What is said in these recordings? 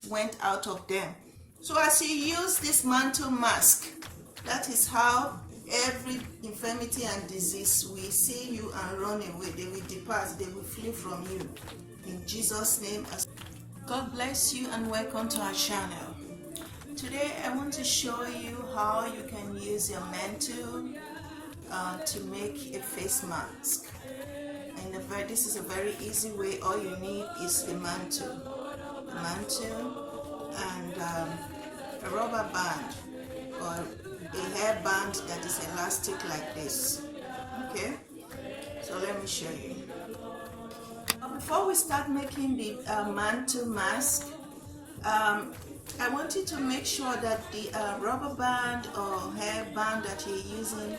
went out of them. So as you use this mantle mask, that is how every infirmity and disease will see you and run away. They will depart, they will flee from you. In Jesus' name. God bless you and welcome to our channel. Today I want to show you how you can use your mantle to make a face mask. And this is a very easy way. All you need is the mantle and a rubber band or a hair band that is elastic like this. Okay, so let me show you. Before we start making the mantle mask, I want you to make sure that the rubber band or hair band that you're using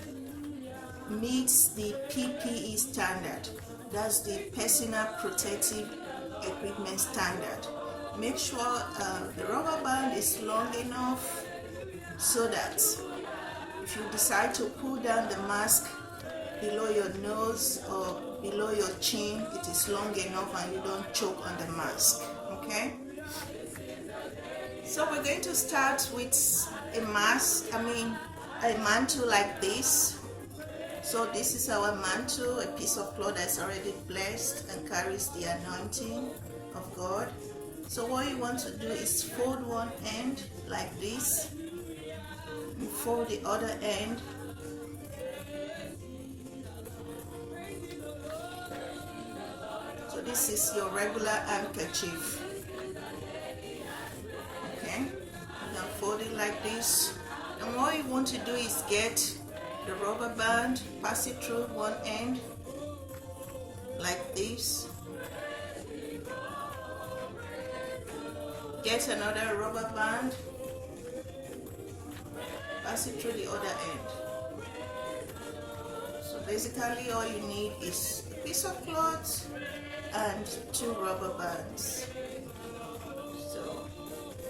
meets the PPE standard. That's the personal protective equipment standard. Make sure the rubber band is long enough so that if you decide to pull down the mask below your nose or below your chin, it is long enough and you don't choke on the mask. Okay, so we're going to start with a mantle like this. So this is our mantle, a piece of cloth that's already blessed and carries the anointing of God. So what you want to do is fold one end like this and fold the other end. So this is your regular handkerchief. Okay, you can fold it like this. And what you want to do is get the rubber band, pass it through one end like this. Get another rubber band, pass it through the other end. So basically all you need is a piece of cloth and two rubber bands. So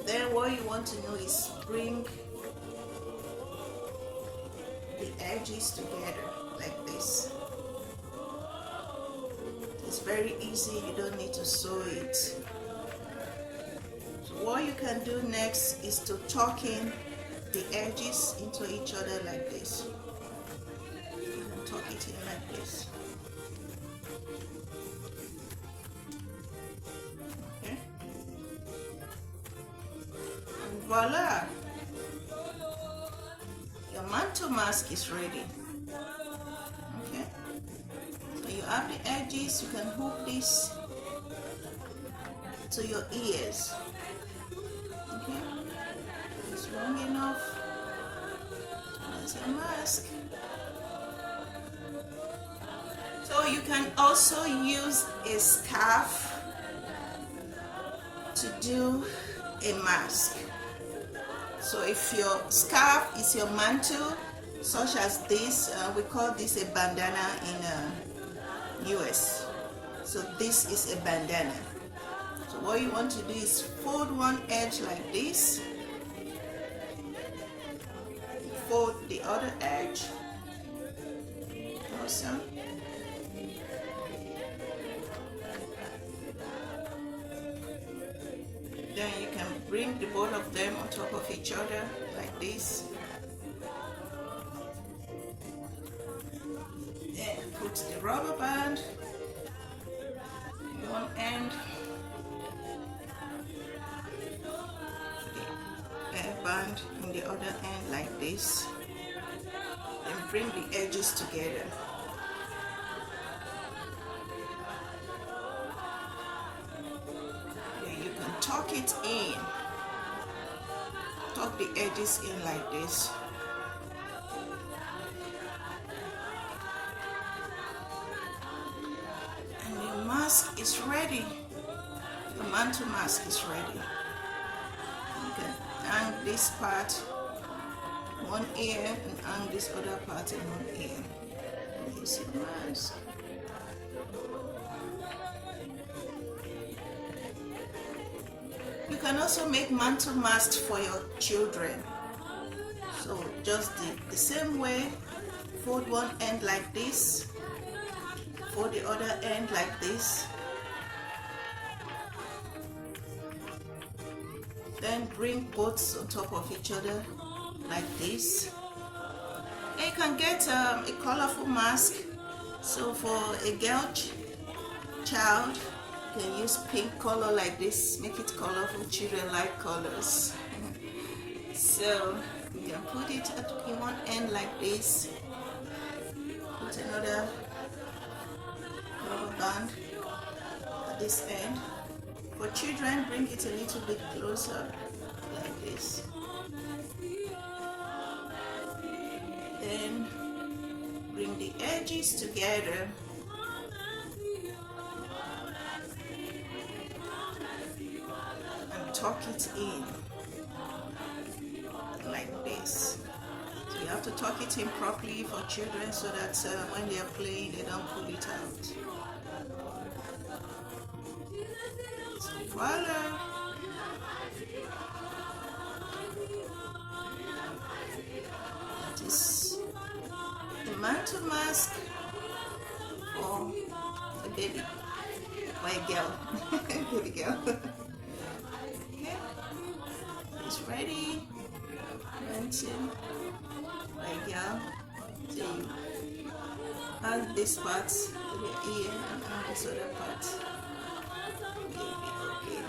then what you want to do is bring the edges together like this. It's very easy, you don't need to sew it. So what you can do next is to tuck in the edges into each other like this. You can tuck it in like this. Okay. And voila! Your mantle mask is ready. Okay, so you have the edges. You can hook this to your ears. Okay, it's long enough. That's your mask. So you can also use a scarf to do a mask. So if your scarf is your mantle, such as this, we call this a bandana in US. So this is a bandana. So what you want to do is fold one edge like this, fold the other edge, awesome. Then you can bring the both of them on top of each other like this. Then put the rubber band in one end, the hair band in the other end like this. Then bring the edges together. Tuck it in, tuck the edges in like this. And the mask is ready. The mantle mask is ready. You can hang this part one ear and hang this other part in one ear. This is the mask. You can also make mantle masks for your children. So just the same way, fold one end like this, fold the other end like this. Then bring both on top of each other like this. And you can get a colorful mask. So for a girl child, you can use pink color like this, make it colorful. Children like colors. So you can put it in one end like this, put another rubber band at this end. For children, bring it a little bit closer like this. Then bring the edges together. And tuck it in like this. So you have to tuck it in properly for children so that when they are playing, they don't pull it out. So voila! That is the mantle mask for a baby, or a girl, baby girl. Okay, it's ready. Mantle, by girl. So you add this part to the ear and add this other part. Okay.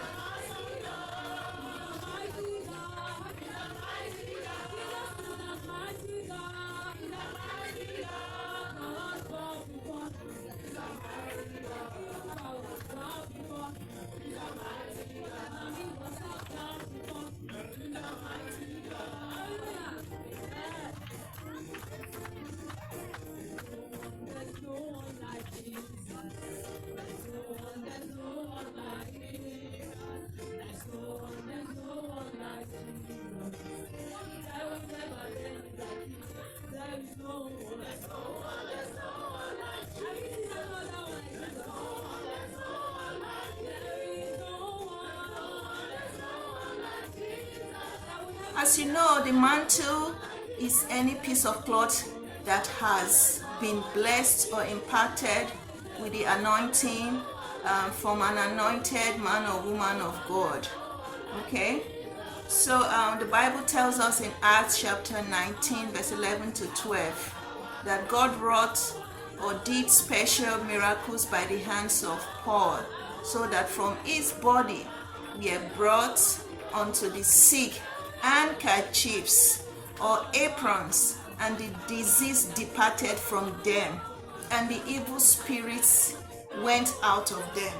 As you know, the mantle is any piece of cloth that has been blessed or impacted with the anointing from an anointed man or woman of God. Okay, so the Bible tells us in Acts chapter 19 verse 11 to 12 that God wrought or did special miracles by the hands of Paul, so that from his body were brought unto the sick handkerchiefs or aprons, and the disease departed from them, and the evil spirits went out of them.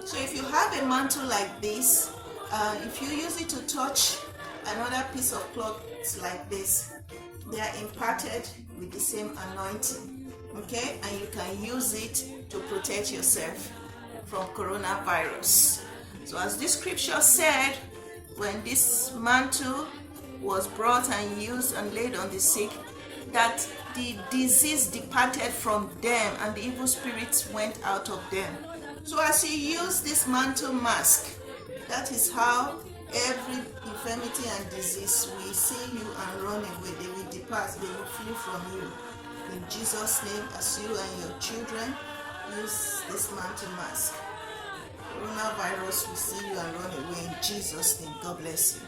So if you have a mantle like this, if you use it to touch another piece of cloth like this, they are imparted with the same anointing. Okay, and you can use it to protect yourself from coronavirus. So as this scripture said, when this mantle was brought and used and laid on the sick, that the disease departed from them and the evil spirits went out of them. So as you use this mantle mask, that is how every infirmity and disease will see you and run away. They will depart, they will flee from you. In Jesus' name, as you and your children use this mantle mask, coronavirus will see you and run away in Jesus' name. God bless you.